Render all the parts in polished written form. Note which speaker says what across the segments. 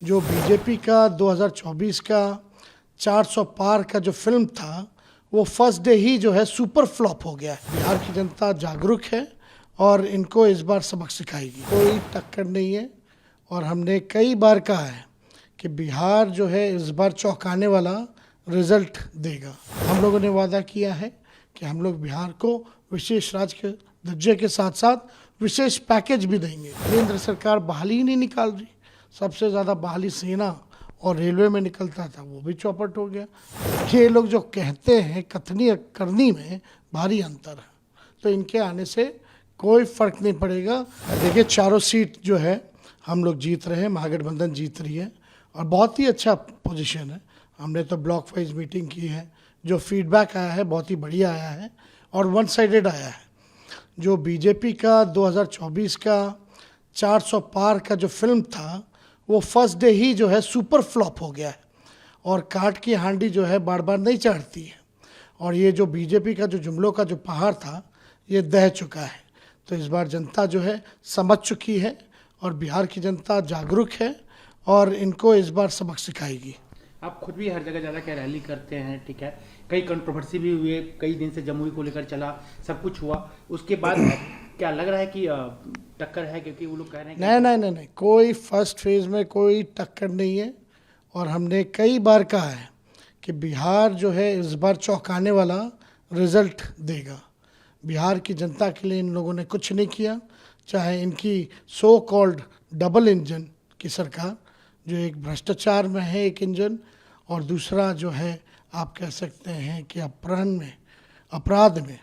Speaker 1: जो बीजेपी का 2024 का 400 पार का जो फिल्म था वो फर्स्ट डे ही जो है सुपर फ्लॉप हो गया है। बिहार की जनता जागरूक है और इनको इस बार सबक सिखाएगी, कोई टक्कर नहीं है। और हमने कई बार कहा है कि बिहार जो है इस बार चौंकाने वाला रिजल्ट देगा। हम लोगों ने वादा किया है कि हम लोग बिहार को विशेष राज्य के दर्जे के साथ साथ विशेष पैकेज भी देंगे। केंद्र सरकार बहाली ही नहीं निकाल रही, सबसे ज़्यादा बहाली सेना और रेलवे में निकलता था, वो भी चौपट हो गया। ये लोग जो कहते हैं कथनी और करनी में भारी अंतर है, तो इनके आने से कोई फर्क नहीं पड़ेगा। देखिए, चारों सीट जो है हम लोग जीत रहे हैं, महागठबंधन जीत रही है और बहुत ही अच्छा पोजीशन है। हमने तो ब्लॉक वाइज मीटिंग की है, जो फीडबैक आया है बहुत ही बढ़िया आया है और वन साइडेड आया है। जो बीजेपी का 2024 का 400 पार का जो फिल्म था वो फर्स्ट डे ही जो है सुपर फ्लॉप हो गया है और काट की हांडी जो है बार बार नहीं चढ़ती है। और ये जो बीजेपी का जो जुमलों का जो पहाड़ था ये दह चुका है। तो इस बार जनता जो है समझ चुकी है और बिहार की जनता जागरूक है और इनको इस बार सबक सिखाएगी।
Speaker 2: आप खुद भी हर जगह ज़्यादा क्या रैली करते हैं, ठीक है, कई कंट्रोवर्सी भी हुए, कई दिन से जमुई को लेकर चला, सब कुछ हुआ, उसके बाद क्या लग रहा है कि टक्कर है? क्योंकि वो लोग कह रहे हैं
Speaker 1: नहीं, कोई फर्स्ट फेज में कोई टक्कर नहीं है। और हमने कई बार कहा है कि बिहार जो है इस बार चौंकाने वाला रिजल्ट देगा। बिहार की जनता के लिए इन लोगों ने कुछ नहीं किया, चाहे इनकी सो कॉल्ड डबल इंजन की सरकार, जो एक भ्रष्टाचार में है एक इंजन और दूसरा जो है आप कह सकते हैं कि अपहरण में, अपराध में,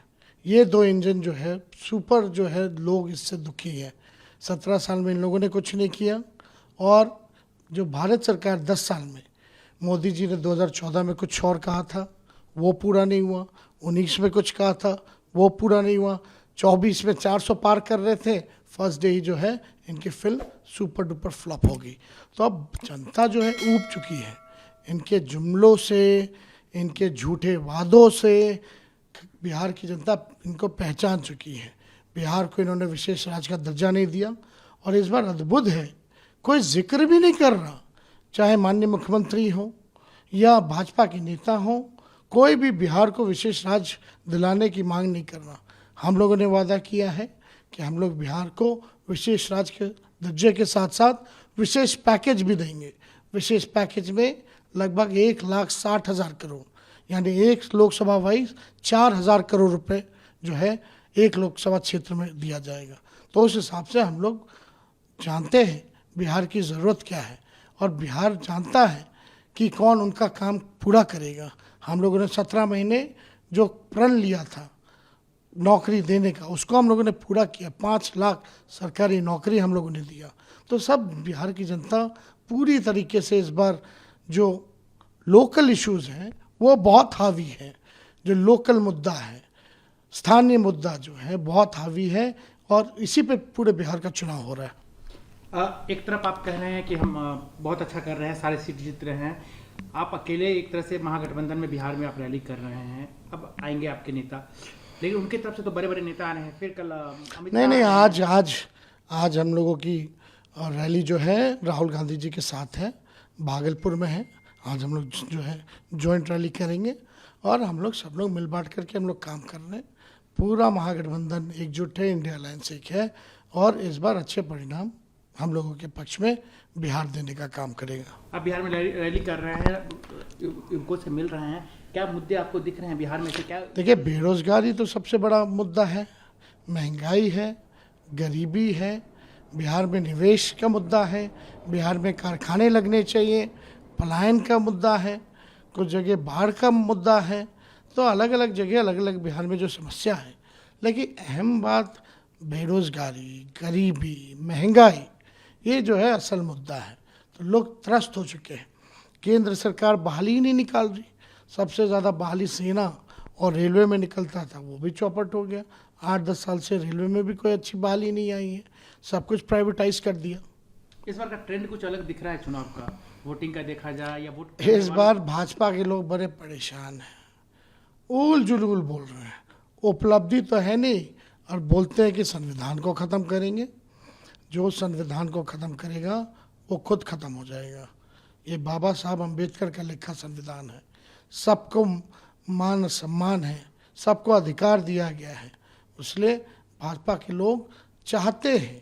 Speaker 1: ये दो इंजन जो है सुपर जो है, लोग इससे दुखी है। 17 साल में इन लोगों ने कुछ नहीं किया और जो भारत सरकार 10 साल में, मोदी जी ने 2014 में कुछ और कहा था वो पूरा नहीं हुआ, 19 में कुछ कहा था वो पूरा नहीं हुआ, 24 में 400 पार कर रहे थे, फर्स्ट डे ही जो है इनकी फिल्म सुपर डुपर फ्लॉप हो गई। तो अब जनता जो है ऊब चुकी है इनके जुमलों से, इनके झूठे वादों से। बिहार की जनता इनको पहचान चुकी है। बिहार को इन्होंने विशेष राज्य का दर्जा नहीं दिया और इस बार अद्भुत है, कोई जिक्र भी नहीं कर रहा, चाहे माननीय मुख्यमंत्री हो या भाजपा के नेता हो, कोई भी बिहार को विशेष राज्य दिलाने की मांग नहीं कर रहा। हम लोगों ने वादा किया है कि हम लोग बिहार को विशेष राज्य के दर्जे के साथ साथ विशेष पैकेज भी देंगे। विशेष पैकेज में लगभग 1,60,000 करोड़, यानी एक लोकसभा वाइज 4,000 करोड़ रुपए जो है एक लोकसभा क्षेत्र में दिया जाएगा। तो उस हिसाब से हम लोग जानते हैं बिहार की ज़रूरत क्या है और बिहार जानता है कि कौन उनका काम पूरा करेगा। हम लोगों ने 17 महीने जो प्रण लिया था नौकरी देने का, उसको हम लोगों ने पूरा किया। 5 लाख सरकारी नौकरी हम लोगों ने दिया। तो सब बिहार की जनता पूरी तरीके से इस बार जो लोकल इश्यूज़ हैं वो बहुत हावी है, जो लोकल मुद्दा है, स्थानीय मुद्दा जो है बहुत हावी है और इसी पे पूरे बिहार का चुनाव हो रहा है।
Speaker 2: एक तरफ आप कह रहे हैं कि हम बहुत अच्छा कर रहे हैं, सारे सीट जीत रहे हैं, आप अकेले एक तरह से महागठबंधन में बिहार में आप रैली कर रहे हैं, अब आएंगे आपके नेता, लेकिन उनकी तरफ से तो बड़े बड़े नेता आ रहे हैं। फिर कल अमित
Speaker 1: नहीं, आज हम लोगों की रैली जो है राहुल गांधी जी के साथ है, भागलपुर में है। आज हम लोग जो है जॉइंट रैली करेंगे और हम लोग सब लोग मिल बांट करके हम लोग काम कर रहे हैं। पूरा महागठबंधन एकजुट है, इंडिया अलायंस एक है और इस बार अच्छे परिणाम हम लोगों के पक्ष में बिहार देने का काम करेगा।
Speaker 2: आप बिहार में रैली कर रहे हैं, युवकों से मिल रहे हैं, क्या मुद्दे आपको दिख रहे हैं बिहार में से? क्या
Speaker 1: देखिए, बेरोजगारी तो सबसे बड़ा मुद्दा है, महंगाई है, गरीबी है, बिहार में निवेश का मुद्दा है, बिहार में कारखाने लगने चाहिए, पलायन का मुद्दा है, कुछ जगह बाढ़ का मुद्दा है। तो अलग अलग जगह अलग अलग बिहार में जो समस्या है, लेकिन अहम बात बेरोजगारी, गरीबी, महंगाई, ये जो है असल मुद्दा है। तो लोग त्रस्त हो चुके हैं। केंद्र सरकार बहाली ही नहीं निकाल रही, सबसे ज़्यादा बहाली सेना और रेलवे में निकलता था, वो भी चौपट हो गया। 8-10 साल से रेलवे में भी कोई अच्छी बहाली नहीं आई है, सब कुछ प्राइवेटाइज कर दिया।
Speaker 2: इस बार का ट्रेंड कुछ अलग दिख रहा है चुनाव का, वोटिंग का देखा जाए या वोट
Speaker 1: इस बार भाजपा के लोग बड़े परेशान हैं, उल जुलूल बोल रहे हैं, उपलब्धि तो है नहीं और बोलते हैं कि संविधान को ख़त्म करेंगे। जो संविधान को ख़त्म करेगा वो खुद खत्म हो जाएगा। ये बाबा साहब अम्बेडकर का लिखा संविधान है, सबको मान सम्मान है, सबको अधिकार दिया गया है। इसलिए भाजपा के लोग चाहते हैं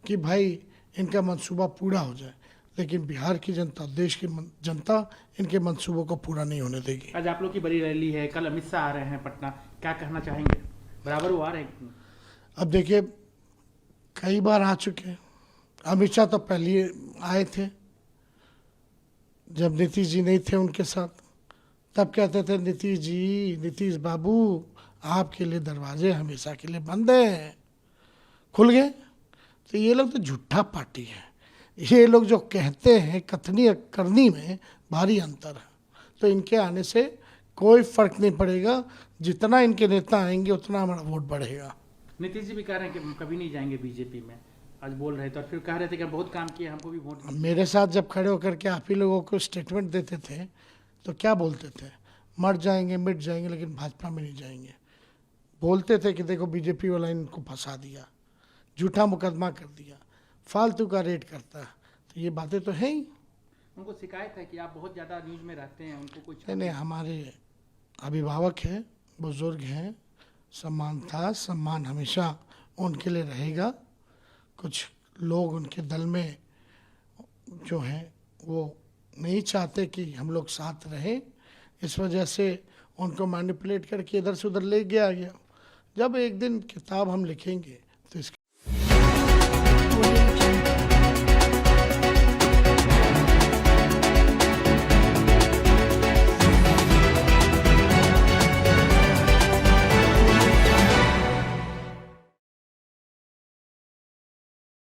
Speaker 1: कि भाई इनका मंसूबा पूरा हो जाए, लेकिन बिहार की जनता, देश की जनता इनके मंसूबों को पूरा नहीं होने देगी।
Speaker 2: आज आप लोग की बड़ी रैली है, कल अमित शाह आ रहे हैं पटना, क्या कहना चाहेंगे? बराबर वो आ रहे हैं?
Speaker 1: अब देखिए, कई बार आ चुके हैं। अमित शाह तो पहले आए थे, जब नीतीश जी नहीं थे उनके साथ, तब कहते थे नीतीश जी, नीतीश बाबू आपके लिए दरवाजे हमेशा के लिए बंद हैं, खुल गए। तो ये लोग तो झूठा पार्टी है। ये लोग जो कहते हैं कथनी और करनी में भारी अंतर है। तो इनके आने से कोई फर्क नहीं पड़ेगा। जितना इनके नेता आएंगे उतना हमारा वोट बढ़ेगा।
Speaker 2: नीतीश जी भी कह रहे हैं कि हम कभी नहीं जाएंगे बीजेपी में, आज बोल रहे थे, और फिर कह रहे थे कि बहुत काम किए, हमको भी वोट दीजिए।
Speaker 1: मेरे साथ जब खड़े होकर के आप ही लोगों को स्टेटमेंट देते थे तो क्या बोलते थे? मर जाएंगे, मिट जाएंगे, लेकिन भाजपा में नहीं जाएंगे। बोलते थे कि देखो बीजेपी वाला इनको फंसा दिया, झूठा मुकदमा कर दिया, फालतू का रेट करता है। तो ये बातें तो है ही।
Speaker 2: उनको शिकायत है कि आप बहुत ज़्यादा न्यूज में रहते हैं, उनको कुछ
Speaker 1: नहीं, हमारे अभिभावक हैं, बुजुर्ग हैं, सम्मान था, सम्मान हमेशा उनके लिए रहेगा। कुछ लोग उनके दल में जो हैं वो नहीं चाहते कि हम लोग साथ रहें, इस वजह से उनको मैनिपुलेट करके इधर से उधर ले गया गया। जब एक दिन किताब हम लिखेंगे